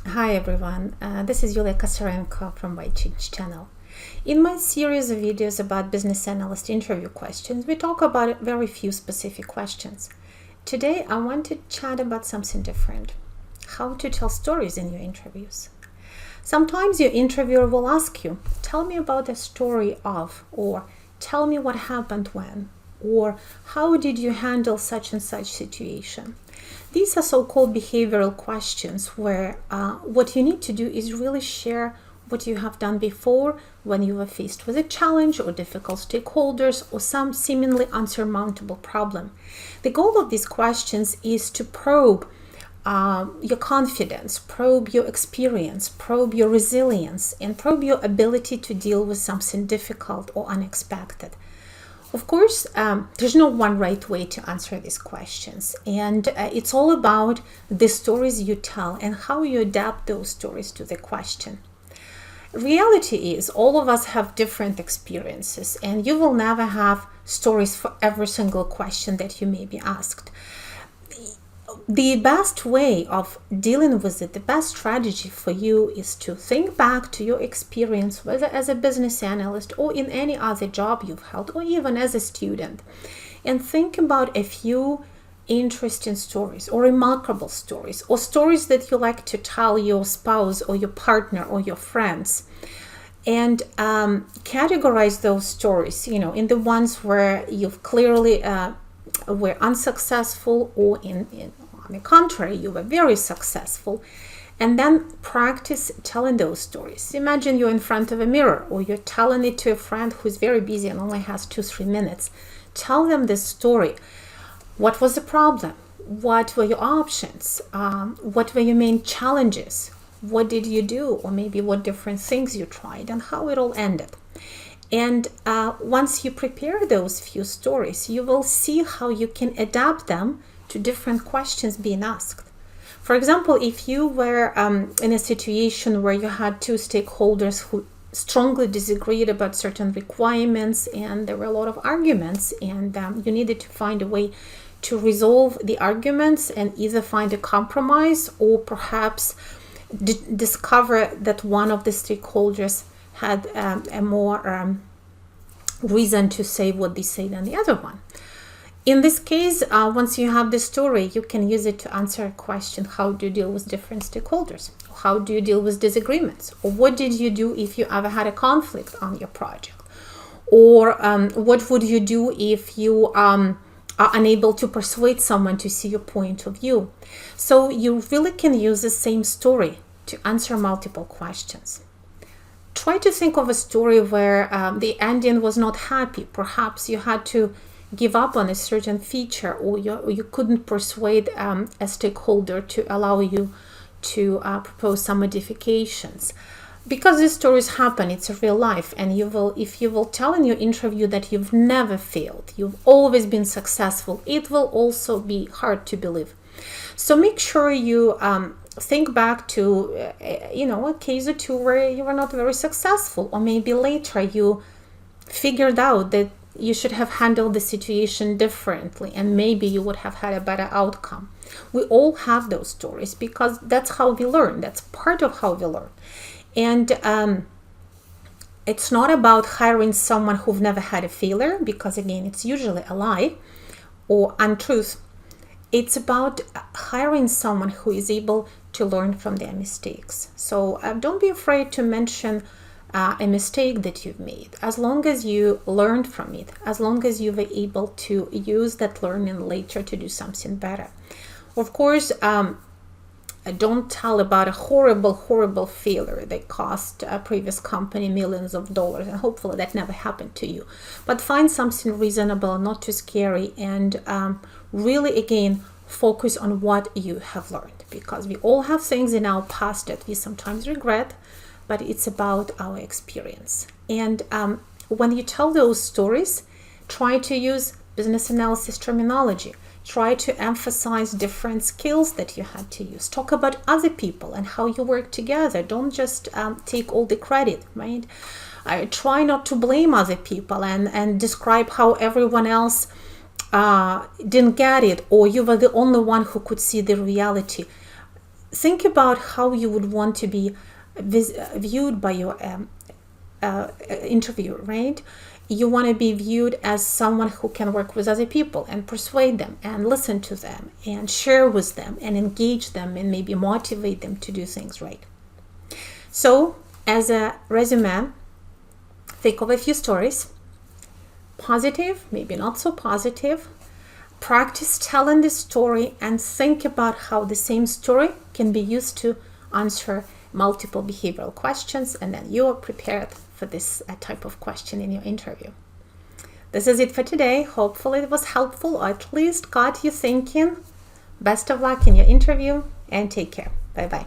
Hi everyone, this is Yulia Kasarenko from White Change channel. In my series of videos about business analyst interview questions, we talk about very few specific questions. Today I want to chat about something different. How to tell stories in your interviews. Sometimes your interviewer will ask you, tell me about a story of, or tell me what happened when, or how did you handle such and such situation. These are so-called behavioral questions where what you need to do is really share what you have done before when you were faced with a challenge or difficult stakeholders or some seemingly unsurmountable problem. The goal of these questions is to probe your confidence, probe your experience, probe your resilience, and probe your ability to deal with something difficult or unexpected. Of course, there's no one right way to answer these questions, and it's all about the stories you tell and how you adapt those stories to the question. Reality is all of us have different experiences, and you will never have stories for every single question that you may be asked. The best way of dealing with it, the best strategy for you is to think back to your experience, whether as a business analyst or in any other job you've held, or even as a student, and think about a few interesting stories or remarkable stories or stories that you like to tell your spouse or your partner or your friends, and categorize those stories, in the ones where you've clearly were unsuccessful, or on the contrary, you were very successful, and then practice telling those stories. Imagine you're in front of a mirror, or you're telling it to a friend who's very busy and only has 2-3 minutes. Tell them this story. What was the problem? What were your options? What were your main challenges? What did you do? Or maybe what different things you tried and how it all ended. And once you prepare those few stories, you will see how you can adapt them to different questions being asked. For example, if you were in a situation where you had two stakeholders who strongly disagreed about certain requirements, and there were a lot of arguments, and you needed to find a way to resolve the arguments and either find a compromise or perhaps discover that one of the stakeholders had a more reason to say what they say than the other one. In this case, once you have the story, you can use it to answer a question: how do you deal with different stakeholders? How do you deal with disagreements? Or what did you do if you ever had a conflict on your project? Or what would you do if you are unable to persuade someone to see your point of view? So you really can use the same story to answer multiple questions. Try to think of a story where the ending was not happy. Perhaps you had to give up on a certain feature, or you couldn't persuade a stakeholder to allow you to propose some modifications. Because these stories happen, it's a real life, and if you will tell in your interview that you've never failed, you've always been successful, it will also be hard to believe. So make sure you think back to a case or two where you were not very successful, or maybe later you figured out that you should have handled the situation differently, and maybe you would have had a better outcome. We all have those stories because that's how we learn. That's part of how we learn. And it's not about hiring someone who've never had a failure, because again, it's usually a lie or untruth. It's about hiring someone who is able to learn from their mistakes. So don't be afraid to mention a mistake that you've made, as long as you learned from it, as long as you were able to use that learning later to do something better. Of course, don't tell about a horrible failure that cost a previous company millions of dollars, and hopefully that never happened to you. But find something reasonable, not too scary, and really, again, focus on what you have learned, because we all have things in our past that we sometimes regret, but it's about our experience. And when you tell those stories, try to use business analysis terminology. Try to emphasize different skills that you had to use. Talk about other people and how you work together. Don't just take all the credit, right? Try not to blame other people and describe how everyone else didn't get it, or you were the only one who could see the reality. think about how you would want to be viewed by your interviewer, right? You want to be viewed as someone who can work with other people and persuade them and listen to them and share with them and engage them and maybe motivate them to do things right. So as a resume, think of a few stories, positive, maybe not so positive. Practice telling the story and think about how the same story can be used to answer multiple behavioral questions, and then you are prepared for this type of question in your interview. This is it for today. Hopefully it was helpful, or at least got you thinking. Best of luck in your interview, and take care. Bye-bye.